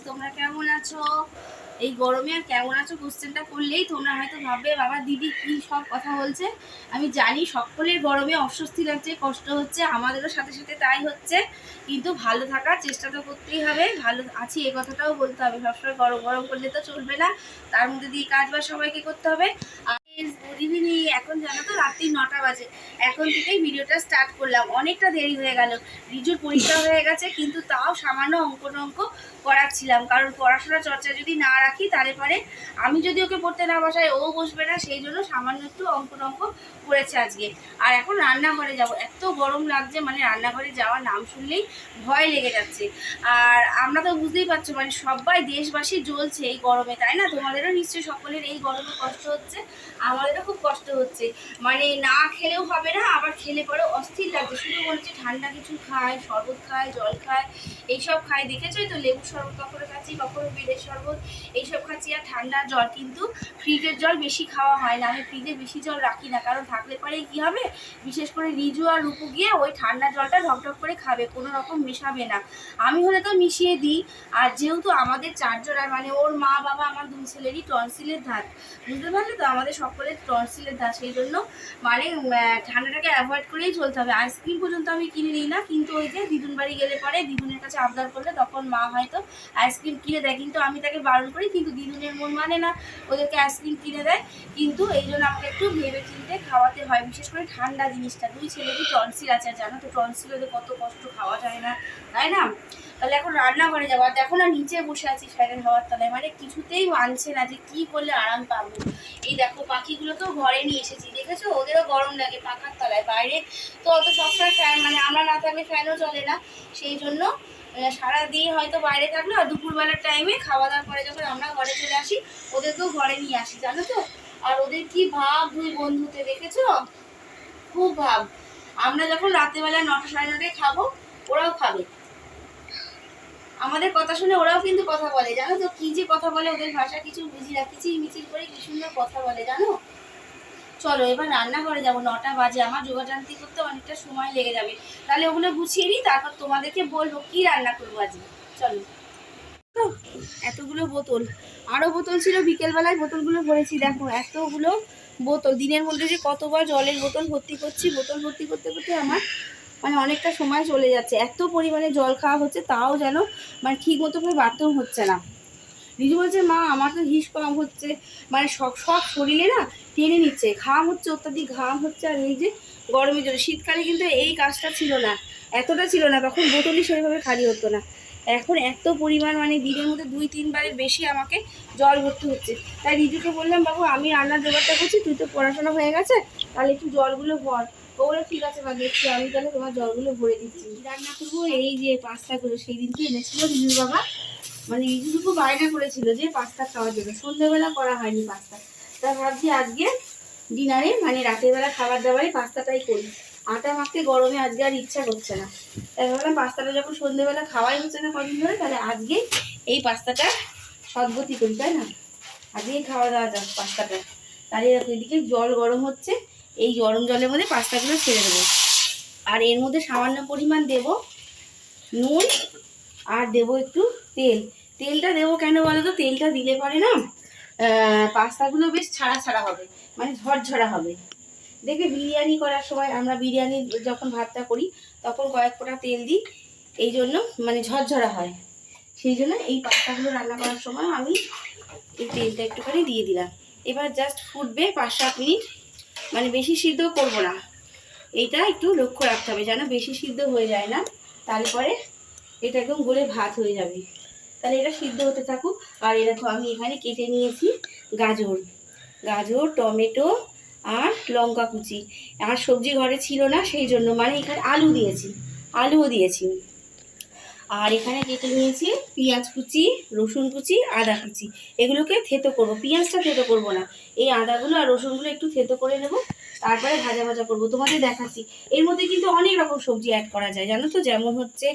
তোমরা কেমন আছো? এই গরমে আর কেমন আছো কোশ্চেনটা করলেই তোমরা হয়তো ভাববে বাবা দিদি কি সব কথা বলছে। আমি জানি সকলের গরমে অস্বস্তি লাগছে, কষ্ট হচ্ছে, আমাদেরও সাথে সাথে তাই হচ্ছে, কিন্তু ভালো থাকার চেষ্টা তো করতেই হবে। ভালো আছি এ কথাটাও বলতে হবে, সবসময় গরম গরম করলে তো চলবে না, তার মধ্যে দিয়ে কাজ বাজ সবাইকে করতে হবে। Good evening. এখন জানো তো রাত্রি 9টা বাজে, এখন থেকেই ভিডিওটা স্টার্ট করলাম। অনেকটা দেরি হয়ে গেল, রিজুর পরীক্ষা হয়ে গেছে, কিন্তু তাও সামান্য অঙ্ক করাচ্ছিলাম, কারণ পড়াশোনা চর্চা যদি না রাখি তাহলে পরে আমি যদি ওকে পড়তে না বসাই ও বসবে না, সেই জন্য সামান্য একটু অঙ্ক করেছে আজকে। আর এখন রান্নাঘরে যাব, এত গরম লাগছে, মানে রান্নাঘরে যাওয়ার নাম শুনলেই ভয় লেগে যাচ্ছে। আর আমরা তো বুঝতেই পারছো, মানে সবাই দেশবাসী জ্বলছে এই গরমে, তাই না? তোমাদেরও নিশ্চয়ই সকলের এই গরমে কষ্ট হচ্ছে, আমাদেরও খুব কষ্ট হচ্ছে। মানে না খেলেও হবে না, আবার খেলে পরে অস্থির লাগছে, শুধু বলছে ঠান্ডা কিছু খায়, শরবত খায়, জল খায়, এইসব খায়। দেখেছোই তো, লেবুর শরবত কখনো খাচ্ছি, কখনো বেলের শরবত, এইসব খাচ্ছি। আর ঠান্ডা জল কিন্তু ফ্রিজের জল বেশি খাওয়া হয় না, আমি ফ্রিজে বেশি জল রাখি না, কারণ থাকলে পরে কী হবে, বিশেষ করে রিজু আর রূপু গিয়ে ওই ঠান্ডা জলটা ঢকঢক করে খাবে, কোনো রকম মেশাবে না। আমি হলে তো মিশিয়ে দিই। আর যেহেতু আমাদের চারজনের, মানে ওর মা বাবা আমার দুই ছেলেরই টনসিলের ধাত, বুঝতে পারলে তো, আমাদের সকলের টনসিলের ধাত, সেই জন্য মানে ঠান্ডাটাকে অ্যাভয়েড করেই চলতে হবে। আইসক্রিম পর্যন্ত আমি কিনে নিই না, কিন্তু ওই যে দিদুন বাড়ি গেলে পরে দিদুনের কাছে আবদার করলে তখন মা হয়তো আইসক্রিম কিনে দেয়, কিন্তু আমি তাকে বারণ করি, কিন্তু দিদুনের মন মানে না, ওদেরকে আইসক্রিম কিনে দেয়। কিন্তু এই জন্য আমাকে একটু ভেবে চিন্তে খাওয়াতে হয়, বিশেষ করে ঠান্ডা জিনিসটা। দুই ছেলেরই টনসিল আছে, জানো তো টনসিল হলে কত কষ্ট, খাওয়া যায় না, তাই না? তাহলে এখন রান্নাঘরে যাবো, আর দেখো না নিচে বসে আছি ফ্যানের হাওয়ার তলায়, মানে কিছুতেই মানছে না যে কি করলে আরাম পাবো। এই দেখো পাখিগুলো তো ঘরে নিয়ে এসেছি, দেখেছো, ওদেরও গরম লাগে পাখার তলায়, বাইরে তো অত সবসময় ফ্যান, মানে আমরা না থাকলে ফ্যানও চলে না, সেই জন্য সারাদিন হয়তো বাইরে থাকলো, আর দুপুরবেলার টাইমে খাওয়া দাওয়ার পরে যখন আমরা ঘরে চলে আসি ওদেরকেও ঘরে নিয়ে আসি, জানো তো। আর ওদের কি ভাব দুই বন্ধুতে, দেখেছো, খুব ভাব। আমরা যখন রাত্রেবেলা 9টা সাড়ে 9টায় খাবো, ওরাও খাবে, আমাদের কথা শুনে ওরাও কিন্তু কথা বলে, জানো তো। কি যে কথা বলে, ওদের ভাষা কিছু বুঝি না, কিচির মিচির করে কি সুন্দর কথা বলে, জানো। চলো এবার রান্নাঘরে যাবো, 9টা বাজে, আমার যোগাযান্তি করতে অনেকটা সময় লেগে যাবে, তাহলে ওগুলো গুছিয়ে নিই, তারপর তোমাদেরকে বলবো কি রান্না করবো আজকে। চলো। তো এতগুলো বোতল, আরও বোতল ছিল বিকেলবেলায়, বোতলগুলো ভরেছি, দেখো এতগুলো বোতল, দিনের মধ্যে যে কতবার জলের বোতল ভর্তি করছি, বোতল ভর্তি করতে করতে আমার মানে অনেকটা সময় চলে যাচ্ছে, এত পরিমাণে জল খাওয়া হচ্ছে, তাও যেন মানে ঠিক মতো করে বাথরুম হচ্ছে না। রিজু বলছে মা আমার তো হিস কম হচ্ছে, মানে সব সব শরীরে না টেনে নিচ্ছে, ঘাম হচ্ছে, অত্যাধিক ঘাম হচ্ছে। আর এই যে গরমের জন্য, শীতকালে কিন্তু এই কাজটা ছিল না, এতটা ছিল না, তখন বোতলই সেইভাবে খালি হতো না। এখন এত পরিমাণ, মানে দিনের মধ্যে 2-3 বারের বেশি আমাকে জল ভর্তি হচ্ছে। তাই রিজুকে বললাম বাবু আমি রান্নার জোগাড়টা করছি, তুই তো পড়াশোনা হয়ে গেছে, তাহলে একটু জলগুলো ভর। ও বলে ঠিক আছে বা দেখছি, আমি তাহলে তোমার জলগুলো ভরে দিচ্ছি। রান্না করবো এই যে পাস্তাগুলো, সেই দিনকে এনেছিল রিজুর বাবা, মানে রিজুটুকু বায়না করেছিল যে পাস্তা খাওয়ার জন্য, সন্ধ্যেবেলা করা হয়নি পাস্তা, তা ভাবছি আজকে ডিনারে, মানে রাতের বেলা খাবার দাবারে পাস্তাটাই করি। আটা মাখতে গরমে আজকে আর ইচ্ছা করছে না, তাই ভাবলাম পাস্তাটা যখন সন্ধ্যেবেলা খাওয়াই হচ্ছে না কদিন ধরে, তাহলে আজকে এই পাস্তাটা সদ্গতি করি, তাই না? আজকেই খাওয়া দাওয়া যাক পাস্তাটা। তাহলে এদিকে জল গরম হচ্ছে, এই গরম জলের মধ্যে পাস্তাগুলো ছেড়ে দেবো, আর এর মধ্যে সামান্য পরিমাণ দেব নুন, আর দেবো একটু তেল। তেলটা দেবো কেন বলো তো, তেলটা দিলে পরে না পাস্তাগুলো বেশ ছাড়া ছাড়া হবে, মানে ঝরঝরা হবে। দেখবে বিরিয়ানি করার সময়, আমরা বিরিয়ানি যখন ভাতটা করি তখন কয়েক ফোঁটা তেল দিই, এই জন্য মানে ঝরঝরা হয়, সেই জন্য এই পাস্তাগুলো রান্না করার সময় আমি এই তেলটা একটুখানি দিয়ে দিলাম। এবার জাস্ট ফুটবে 5-7 মিনিট, মানে বেশি সিদ্ধ করবো না, এইটা একটু লক্ষ্য রাখতে হবে যেন বেশি সিদ্ধ হয়ে যায় না, তারপরে এটা একদম গলে ভাত হয়ে যাবে। তাহলে এটা সিদ্ধ হতে থাকুক। আর এরকম আমি এখানে কেটে নিয়েছি গাজর, গাজর, টমেটো আর লঙ্কা কুচি। আর সবজি ঘরে ছিল না, সেই জন্য মানে এখানে আলু দিয়েছি, আলুও দিয়েছি। আর এখানে কেটে নিয়েছি পেঁয়াজ কুচি, রসুন কুচি, আদা কুচি, এগুলোকে থেতো করবো, পেঁয়াজটা থেতো করবো না, এই আদাগুলো আর রসুনগুলো একটু থেতো করে নেবো, তারপরে ভাজা ভাজা করবো, তোমাদের দেখাচ্ছি। এর মধ্যে কিন্তু অনেক রকম সবজি অ্যাড করা যায়, জানো তো, যেমন হচ্ছে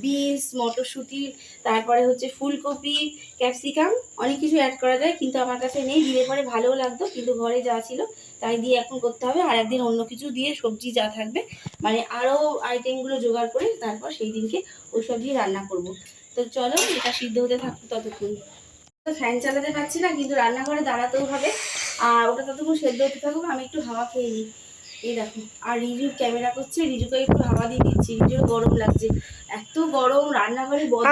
বিনস, মটরশুঁটি, তারপরে হচ্ছে ফুলকপি, ক্যাপসিকাম, অনেক কিছু অ্যাড করা যায়, কিন্তু আমার কাছে নেই, দিলে পরে ভালোও লাগতো, কিন্তু ঘরে যা ছিল তাই দিয়ে এখন করতে হবে। আর একদিন অন্য কিছু দিয়ে সবজি যা থাকবে, মানে আরও আইটেমগুলো জোগাড় করে তারপর সেই দিনকে ওই সব দিয়ে রান্না করব। তো চলো এটা সিদ্ধ হতে থাকুক ততক্ষণ। তো ফ্যান চালাতে পারছি না, কিন্তু রান্নাঘরে দাঁড়াতেও হবে। আর ওটা ততক্ষণ সেদ্ধ হতে থাকুক, আমি একটু হাওয়া খেয়ে নিই। এই দেখো, আর রিজু ক্যামেরা করছে, রিজুকে একটু হাওয়া দিয়ে দিচ্ছি। রিজুর গরম লাগছে, এত গরম রান্নাঘরে বদ্ধ।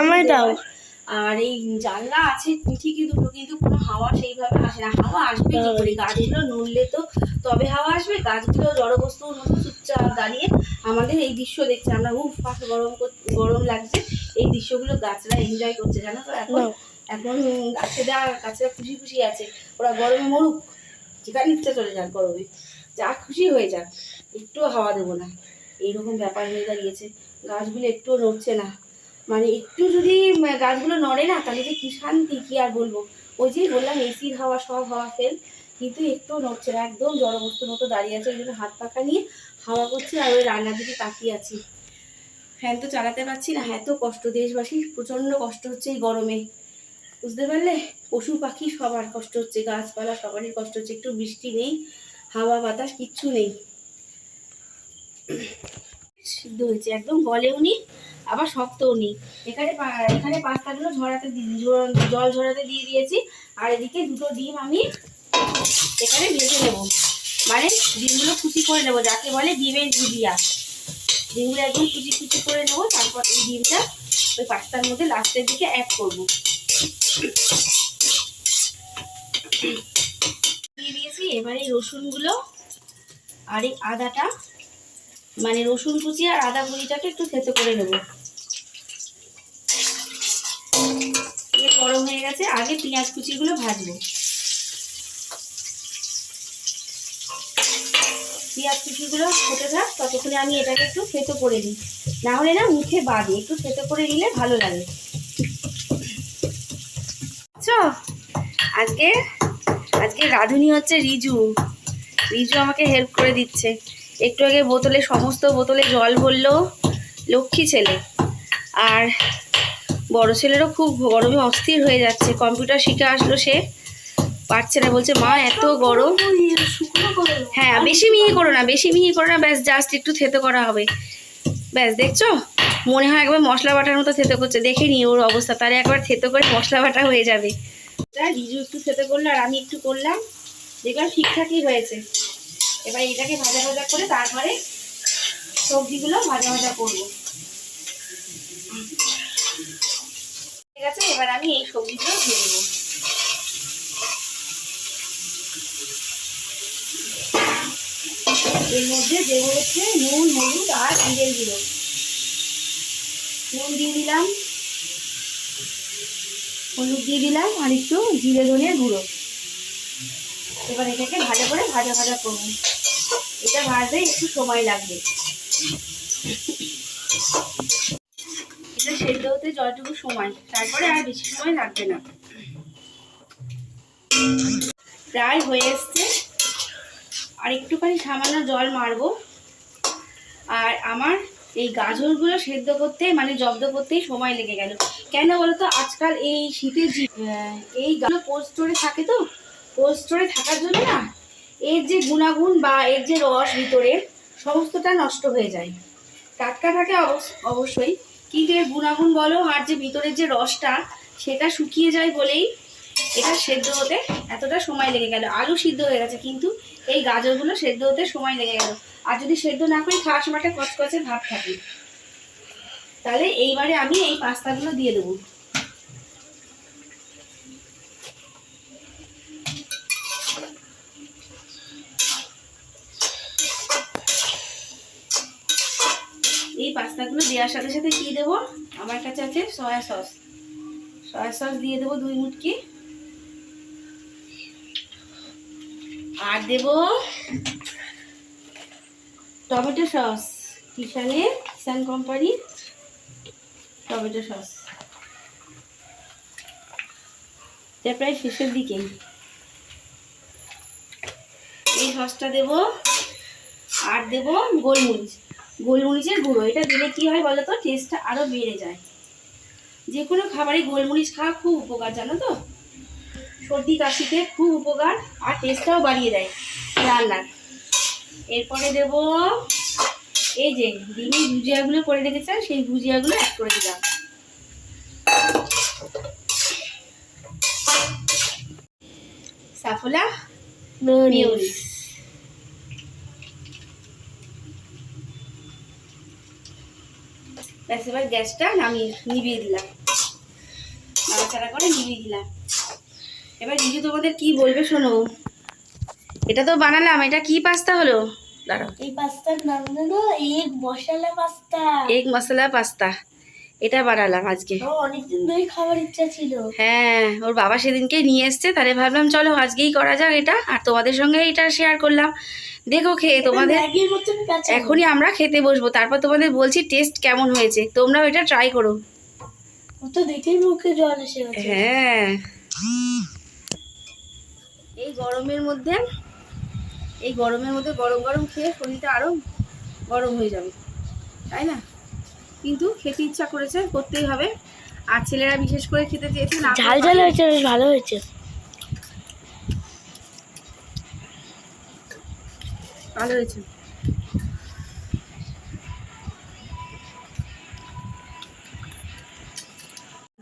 আর এই জানলা আছে ঠিকই দুটো, কিন্তু কোনো হাওয়া সেইভাবে আসে না। হাওয়া আসবে কি করে? গাছগুলো নড়লে তো তবে হাওয়া আসবে। গাছগুলো জড়বস্তুর মতো চুপচাপ দাঁড়িয়ে আমাদের এই দৃশ্য দেখছে। আমরা গরম লাগছে, এই দৃশ্যগুলো গাছরা এনজয় করছে, জানো তো। এখন এখন গাছেরা খুশি খুশি আছে। ওরা গরমে মরুক, যেখানে ইচ্ছা চলে যাক, গরমে যা খুশি হয়ে যাক, একটুও হাওয়া দেবো না, এইরকম ব্যাপার হয়ে দাঁড়িয়েছে। গাছগুলো একটুও নড়ছে না, মানে একটু যদি গাছগুলো নড়ে না, তাহলে যে কি শান্তি, কি আর বলবো। ওই যে বললাম এসির হাওয়া, সব হাওয়া ফেল, কিন্তু একটু নড়ছে না, একদম জড়বস্তুর মতো দাঁড়িয়ে আছে। ওই জন্য হাত পাখা নিয়ে হাওয়া করছি, আর ওই রান্নার দিকে তাকিয়ে আছি। ফ্যান তো চালাতে পারছি না, এত কষ্ট। দেশবাসীর প্রচণ্ড কষ্ট হচ্ছে এই গরমে, বুঝতে পারলে। পশু পাখি সবার কষ্ট হচ্ছে, গাছপালা সবারই কষ্ট হচ্ছে। একটু বৃষ্টি নেই, হাওয়া বাতাস কিচ্ছু নেই। সিদ্ধ হয়েছে, একদম গলেও নি, আবার শক্তও নেই। এখানে পাস্তাগুলো জল ঝরাতে দিয়ে দিয়েছি। আর এদিকে দুটো ডিম আমি এখানে ভেজে নেবো, মানে ডিমগুলো কুচি করে নেবো, যাকে বলে ডিমের ভুজিয়া। ডিমগুলো একদম কুচি কুচি করে নেবো, তারপর এই ডিমটা ওই পাস্তার মধ্যে লাস্টের দিকে অ্যাড করবো। দিয়ে দিয়েছি। এবার এই রসুনগুলো আর এই আদাটা, মানে রসুন কুচি আর আদা কুচিটাকে একটু থেতো করে নেবো। গরম হয়ে গেছে, আগে পেঁয়াজ কুচিগুলো ভাজবো। পেঁয়াজ কুচিগুলো হতে থাক, ততক্ষণে আমি এটাকে একটু থেতো করে নিই, না হলে না মুখে বাদে। একটু থেতো করে নিলে ভালো লাগে। আজকে আজকে রাঁধুনি হচ্ছে রিজু। রিজু আমাকে হেল্প করে দিচ্ছে। একটু আগে সমস্ত বোতলে জল ভরলো, লক্ষ্মী ছেলে। আর বড় ছেলেরও খুব গরমে অস্থির হয়ে যাচ্ছে। কম্পিউটার শিখে আসলো, সে পারছে না, বলছে মা এত গরম। হ্যাঁ, বেশি মিহি করো না, ব্যাস জাস্ট একটু থেতো করা হবে, ব্যাস। দেখছো, মনে হয় একবার মশলা বাটার মতো থেতো করছে। দেখে নি ওর অবস্থা, তাহলে একবার থেতো করে মশলা বাটা হয়ে যাবে। রিজু একটু থেতো করলো আর আমি একটু করলাম, দেখলাম ঠিকঠাকই হয়েছে। এবার এটাকে ভাজা ভাজা করে তারপরে সবজিগুলো ভাজা ভাজা করবো। ঠিক আছে, এবার আমি এই সবজিগুলো দিয়ে দেবো। এর মধ্যে দেবো হচ্ছে নুন, হলুদ আর জিরের গুঁড়ো। নুন দিয়ে দিলাম, হলুদ দিয়ে দিলাম, আর একটু জিরে ধনিয়ার গুঁড়ো। এবার এটাকে ভালো করে ভাজা ভাজা করবো। এটা ভাজতে একটু সময় লাগবে। এটা সেদ্ধ হতে যতটুকু সময়, তারপরে আর বেশি সময় লাগবে না। প্রায় হয়ে এসছে, আর একটুখানি সামান্য জল মারবো। আর আমার এই গাজরগুলো সেদ্ধ করতে, মানে জব্দ করতেই সময় লেগে গেল। কেন বলতো, আজকাল এই শীতের এই কোল্ড স্টোরে থাকে, তো কোল্ড স্টোরে থাকার জন্য না এর যে গুণাগুণ বা এর যে রস ভিতরে সমস্তটা নষ্ট হয়ে যায়। টাটকা থাকে অবশ্যই, কিন্তু এর গুণাগুণ বলো আর যে ভিতরের যে রসটা, সেটা শুকিয়ে যায় বলেই এটা সেদ্ধ হতে এতটা সময় লেগে গেল। আলু সিদ্ধ হয়ে গেছে, কিন্তু এই গাজরগুলো সেদ্ধ হতে সময় লেগে গেল। আর যদি সেদ্ধ না করি, খাওয়ার সময়টা কচকচে ভাব থাকে। তাহলে এইবারে আমি এই পাস্তাগুলো দিয়ে দেবো। এই পাস্তাগুলো দেওয়ার সাথে সাথে কি দেবো, আমার কাছে আছে সয়া সস। সয়া সস দিয়ে দেবো 2 মুটকি। আর দেব টমেটো সস, কিষান কোম্পানির টমেটো সস। এটা প্রায় শেষের দিকেই। এই সসটা দেব, আর দেব গোলমরিচের গুঁড়ো। এটা দিলে কি হয় বলো তো, টেস্টটা আরো বেড়ে যায়। যে কোনো খাবারে গোলমরিচ খাওয়া খুব উপকার, জানো তো। সর্দি কাশিতে খুব উপকার, আর টেস্টটাও বাড়িয়ে দেয় রান্নার। এরপরে দেব এই যে ডিমের ভুজিয়াগুলো করে রেখেছেন, সেই ভুজিয়াগুলো অ্যাড করে দিলাম। Saffola mayonnaise. ব্যাস এবার গ্যাসটা নিভিয়ে দিলাম, নাড়াচাড়া করে নিভিয়ে দিলাম। এবার রিজু তোমাদের কি বলবে শোনো। এটা তো বানালাম, এটা কি পাস্তা হলো? দাঁড়াও, এই পাস্তার নাম হলো এগ মশলা পাস্তা। এগ মশলা পাস্তা, এটা বানালাম আজকে। অনেকদিন ধরে খাবার ইচ্ছা ছিল। হ্যাঁ, ওর বাবা সেদিনকে নিয়ে এসছে, তাহলে ভাবলাম চলো আজকেই করা যাক এটা, আর তোমাদের সঙ্গে এটা শেয়ার করলাম। দেখো খেয়ে তোমাদের, এখনই আমরা খেতে বসবো, তারপর তোমাদের বলছি টেস্ট কেমন হয়েছে, তোমরাও এটা ট্রাই করো। ও তো দেখেই মুখে জল এসে গেছে। হ্যাঁ, এই গরমের মধ্যে গরম গরম খেয়ে শরীরটা আরো গরম হয়ে যাবে, তাই না? কিন্তু খেতে ইচ্ছা করেছে, করতেই হবে। আর ছেলেরা বিশেষ করে খেতে চেয়েছে না। ঝাল ঝাল হয়েছে, বেশ ভালো হয়েছে, ভালো হয়েছে।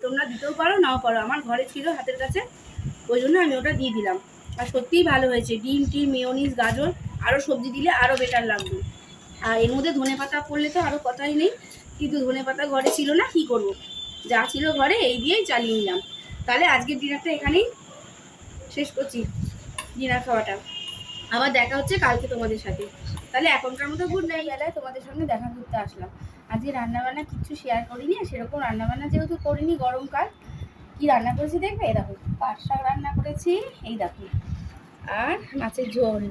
তোমরা দিতেও পারো নাও পারো, আমার ঘরে ছিল হাতের কাছে, ওই জন্য আমি ওটা দিয়ে দিলাম। আর সত্যিই ভালো হয়েছে, ডিম টিম মেয়োনিজ গাজর আরও সবজি দিলে আরও বেটার লাগবে। আর এর মধ্যে ধনেপাতা পড়লে তো আরও কথাই নেই, কিন্তু ধনেপাতা ঘরে ছিল না, কি করব, যা ছিল ঘরে এই দিয়েই চালিয়ে নিলাম। তাহলে আজকের ডিনারটা এখানেই শেষ করছি, ডিনার খাওয়াটা। আবার দেখা হচ্ছে কালকে তোমাদের সাথে। তাহলে এখনকার মতো গুড নাইট। বেলায় তোমাদের সঙ্গে দেখা করতে আসলাম। আজকে রান্নাবান্না কিচ্ছু শেয়ার করিনি, সেরকম রান্নাবান্না যেহেতু করিনি, গরমকাল কি রান্না করেছি দেখবে। এই দেখো পাট শাক রান্না করেছি, এই দেখো, আর মাছের ঝোল,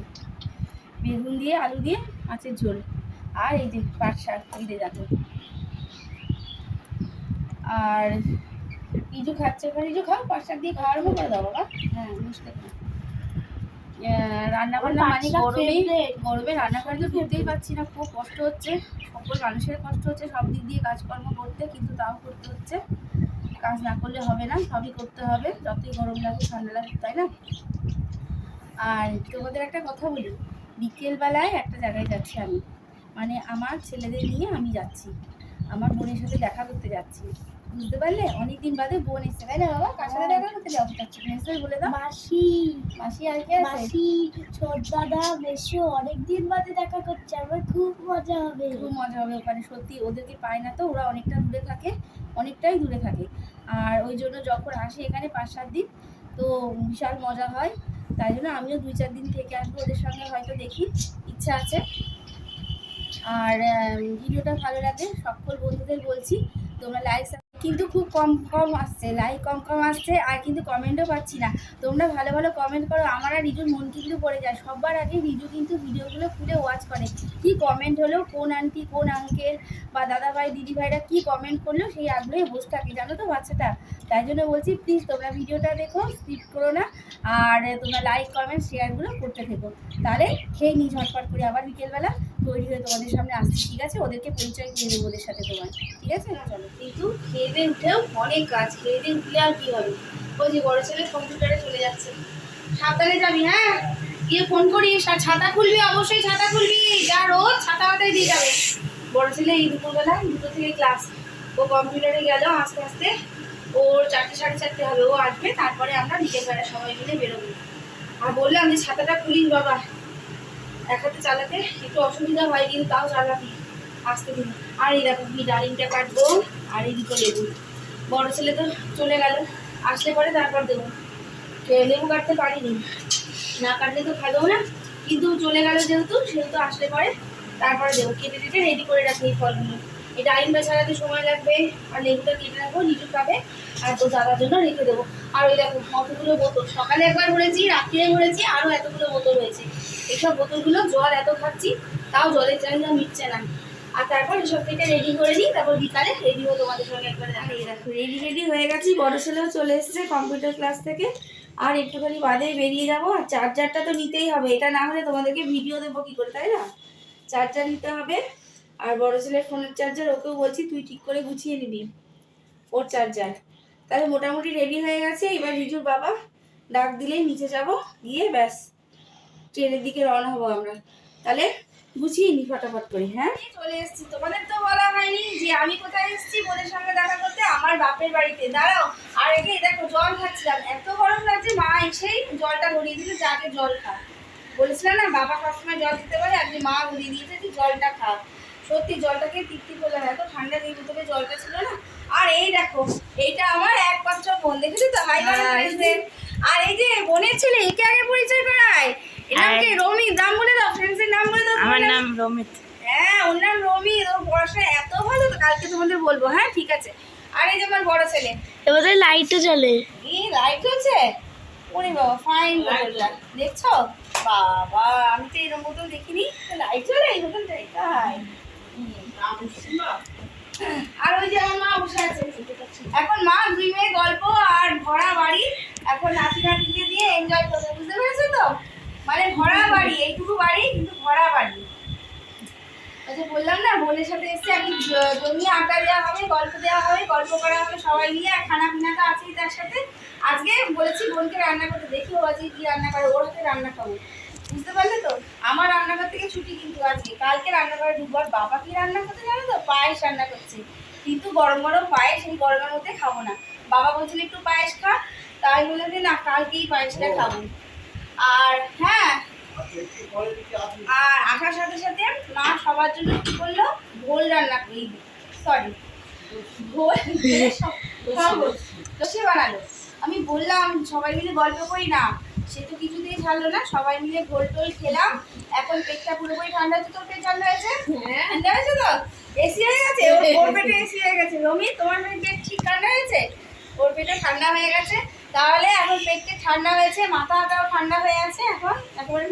বেগুন দিয়ে আলু দিয়ে মাছের ঝোল, আর এই যে পাট শাক, এই যে দেখো। আর রিজু খাচ্ছে, রিজু খাও, পাট শাক দিয়ে খাওয়ার মতো করে দাও বাবা। হ্যাঁ, বুঝতে পারি। রান্না বান্না মানে গরমে রান্না করে তো ঢুকতেই পারছি না, খুব কষ্ট হচ্ছে, সকল মানুষের কষ্ট হচ্ছে সব দিক দিয়ে কাজকর্ম করতে, কিন্তু তাও করতে হচ্ছে। কাজ না করলে হবে না, সবই করতে হবে, যতই গরম লাগুক ঠান্ডা লাগুক, তাই না? আর তোমাদের একটা কথা বলি, বিকেলবেলায় একটা জায়গায় যাচ্ছি আমি, মানে আমার ছেলেদের নিয়ে আমি যাচ্ছি, আমার বোনের সাথে দেখা করতে যাচ্ছি, বুঝতে পারলে? অনেকদিন বাদে বোন এসছে, তাই না বাবা? কার সাথে দেখা করতে যাবো যাচ্ছি বলে দাও। মাসি, মাসি আর কে আছে? মাসি, ছোট দাদা, মেসো অনেকদিন বাদে দেখা করছে, আমার খুব মজা হবে। খুব মজা হবে ওখানে, সত্যি ওদেরকে পায় না তো, ওরা অনেকটা দূরে থাকে, অনেকটাই দূরে থাকে। আর ওই জন্য যখন আসে এখানে 5-7 দিন, তো বিশাল মজা হয়। তাই জন্য আমিও 2-4 দিন থেকে আসবো ওদের সঙ্গে, হয়তো দেখি, ইচ্ছা আছে। আর ভিডিওটা ভালো লাগে সকল বন্ধুদের বলছি তোমরা লাইক, কিন্তু খুব কম আসছে লাইক, কম আসছে, আর কিন্তু কমেন্টও পাচ্ছি না। তোমরা ভালো ভালো কমেন্ট করো, আমার আর রিজুর মন কিন্তু পড়ে যায়। সবার আগে রিজু কিন্তু ভিডিওগুলো খুলে ওয়াচ করে, কি কমেন্ট হলো, কোন আন্টি কোন আঙ্কেল বা দাদা ভাই দিদি ভাইরা কি কমেন্ট করলো, সেই আগ্রহে বসে থাকে, জানো তো বাচ্চাটা। তাই জন্য বলছি প্লিজ তোমরা ভিডিওটা দেখো, স্কিপ করো না, আর তোমরা লাইক কমেন্ট শেয়ারগুলো করতে থেকো। তাহলে খেয়ে নিই ঝটপট করে, আবার বিকেলবেলা তৈরি হয়ে তোমাদের সামনে আসছি, ঠিক আছে? ওদেরকে পরিচয় দিয়ে দেবো ওদের সাথে তোমার, ঠিক আছে? না চলো, কিন্তু খেয়ে দিয়ে উঠেও অনেক কাজ, খেয়ে দিয়ে উঠলে আর কি হবে। ওই যে বড় ছেলে কম্পিউটারে চলে যাচ্ছে, সাবধানে যাবি, হ্যাঁ? গিয়ে ফোন করিস, আর ছাতা খুলবি, অবশ্যই ছাতা খুলবি, যা রোদ ছাতা মাথায় দিয়ে যাবে। বড় ছেলে এই দুপুরবেলা 2টো থেকে ক্লাস, ও কম্পিউটারে গেল, আস্তে আস্তে ওর 4টে 4:30 হবে, ও আসবে, তারপরে আমরা বিকেলবেলা সবাই মিলে বেরোবো। আর বললাম যে ছাতাটা খুলিস বাবা, এক হাতে চালাতে একটু অসুবিধা হয়, কিন্তু তাও চালাবি, আসতে দিন। আর এই দেখো কি ডালিমটা কাটবো, আর এই দুটো লেবু। বড় ছেলে তো চলে গেল, আসলে পরে তারপর দেবো। লেবু কাটতে পারিনি, না কাটলে তো খাবো না, কিন্তু চলে গেল যেহেতু, সেহেতু আসলে পরে তারপরে দেবো। কেটে কেটে রেডি করে রাখি এই ফলগুলো। এই ডালিমটা ছাড়াতে সময় লাগবে, আর লেবুটা কেটে রাখবো, নিজু খাবে, আর তো দাদার জন্য রেখে দেবো। আর ওই দেখো কতগুলো বোতল, সকালে একবার ভরেছি, রাত্রে ভরেছি, আরও এতগুলো বোতল হয়েছে। এইসব বোতলগুলো জল এত খাচ্ছি, তাও জলের চাহিদা মিটছে না। আর তারপর এসব থেকে রেডি করে নিই, তারপর বিকালে রেডি হয়ে তোমাদের সঙ্গে একবার দেখাই। দেখো রেডি হয়ে গেছি, বড় ছেলেও চলে এসেছে কম্পিউটার ক্লাস থেকে, আর একটুখানি বাদে বেরিয়ে যাবো। আর চার্জারটা তো নিতেই হবে, এটা না হলে তোমাদেরকে ভিডিও দেবো কী করে, তাই না? চার্জার নিতে হবে। আর বড় ছেলের ফোনের চার্জার, ওকেও বলছি তুই ঠিক করে গুছিয়ে নিবি ওর চার্জার। তাহলে মোটামুটি রেডি হয়ে গেছে, এবার রিজুর বাবা ডাক দিলেই নিচে যাব, গিয়ে ব্যাস ট্রেনের দিকে রওনা হবো আমরা। তাহলে গুছিয়ে নি ফটাফট করে। হ্যাঁ, চলে এসেছি, তোমাদের তো বলা হয়নি যে আমি কোথায় এসেছি বোনের সঙ্গে দেখা করতে, আমার বাপের বাড়িতে। দাঁড়াও, আর একে দেখো জল খাচ্ছিলাম, এত গরম লাগছে যে মা এসেই জলটা গড়িয়ে দিল, যাকে জল খা। বলেছিলাম না বাবা সবসময় জল দিতে পারে, আজকে মা গড়িয়ে দিয়েছে যে জলটা খা। সত্যি জলটাকে তৃপ্তি করলাম, এত ঠান্ডা দিয়ে বোতলে জলটা ছিল না। আর এই দেখো, এইটা আমার একমাত্র বোন, দেখেছো তো? হাই বলে। আর এই যে বোনের ছেলে, একে আগে পরিচয় করায়। এর নাম কি? রমি। নাম বলে দাও, ফ্রেন্ডসের নাম বলে দাও। আমার নাম রমিত। হ্যাঁ, ওর নাম রমি। ওর পড়াশোনা এত ভালো, তো কালকে তোমাদের বলবো। হ্যাঁ ঠিক আছে। আর এই যে আমার বড় ছেলে, এবার লাইটও জ্বলে। এই লাইট হচ্ছে। ওরে বাবা, ফাইন বোতলটা দেখছো? বাবা, আমি তো এরকম বোতল দেখিনি। লাইট চলে এই বোতলটাই, তাই? আর ওই যে আমার মা বসে আছে। এখন মা দুই মেয়ে গল্প আর ভরা বাড়ি, এখন নাতি নাতিকে দিয়ে এনজয় করবে, বুঝতে পেরেছো তো? মানে ভরা বাড়ি, এইটুকু বাড়ি কিন্তু ভরা বাড়ি। আচ্ছা, বললাম না বোনের সাথে এসে আমি জমি আড্ডা দেওয়া হবে, গল্প দেওয়া হবে, গল্প করা হবে সবাই মিলে, আর খানা পিনাটা আছেই তার সাথে। আজকে বলেছি বোনকে রান্না করতে, দেখি ও আজকে কি রান্না করে, ওর হাতে রান্না খাবো। বুঝতে পারলে তো? আমার রান্নাঘর থেকে ছুটি কিন্তু আজকে, কালকে রান্নাঘরে ঢুকবো। আর বাবা কি রান্না করতে জানো তো? পায়েস রান্না করছে, কিন্তু গরম গরম পায়েস, এই গরমের মধ্যে খাবো না। বাবা বলছিল একটু পায়েস খা, তাই বলে যে না, কালকেই পায়েসটা খাবো। আর হ্যাঁ, আর আসার সাথে সাথে মা সবার জন্য কি করলো, ঘোল রান্না করি, সরি ঘোল লস্যি বানালো। আমি বললাম সবাই মিলে গল্প করি না, সে তো কিছুতেই ছাড়লো না। সবাই মিলে ঘোল টোল খেলাম। এখন পেটটা পুরোপুরি ঠান্ডা হচ্ছে। তোর পেট ঠান্ডা হয়েছে? ঠান্ডা হয়েছে তো? এসি হয়ে গেছে? ওর পেটে এসি হয়ে গেছে। রমি, তোমার পেট ঠিক ঠান্ডা হয়েছে? ওর পেটে ঠান্ডা হয়ে গেছে। তাহলে এখন পেটে ঠান্ডা হয়েছে, মাথাটাও ঠান্ডা হয়ে আছে। এখন একেবারে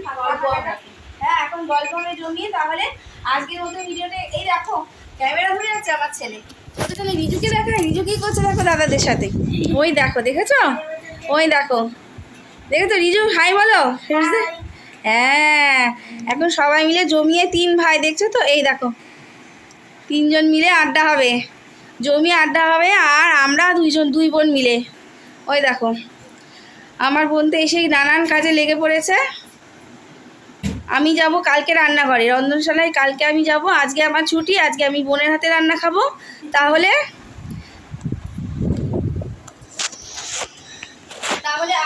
হ্যাঁ, এখন গল্প হবে জমিয়ে। তাহলে আজকের মতো ভিডিওটা, এই দেখো ক্যামেরা ধরে যাচ্ছে আমার ছেলে। ছোট ছেলে রিজুকে দেখো, রিজু কি করছে দেখো দাদাদের সাথে। ওই দেখো, দেখেছো? ওই দেখো, দেখেছো রিজু? হাই বলো। হ্যাঁ, এখন সবাই মিলে জমিয়ে তিন ভাই, দেখছো তো? এই দেখো, তিনজন মিলে আড্ডা হবে, জমিয়ে আড্ডা হবে। আর আমরা দুই বোন মিলে, ওই দেখো আমার বোন তো এসেই নানান কাজে লেগে পড়েছে। আমি যাব কালকে রান্নাঘরে, রন্ধনশালায় কালকে আমি যাব। আজকে আমার ছুটি, আজকে আমি বোনের হাতে রান্না খাবো। তাহলে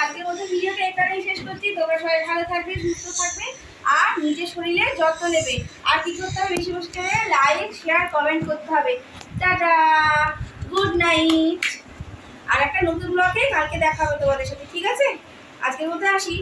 আজকের মতো ভিডিওটা এখানেই শেষ করছি। তোমরা সবাই ভালো থাকবে, সুস্থ থাকবে, আর নিজের শরীরের যত্ন নেবে। আর কি করতে হবে? বেশি বেশি করে লাইক, শেয়ার, কমেন্ট করতে হবে। Tata, good night. আর একটা নতুন ব্লগে কালকে দেখা হবে তোমাদের সাথে, ঠিক আছে? আজকের মতো আসি।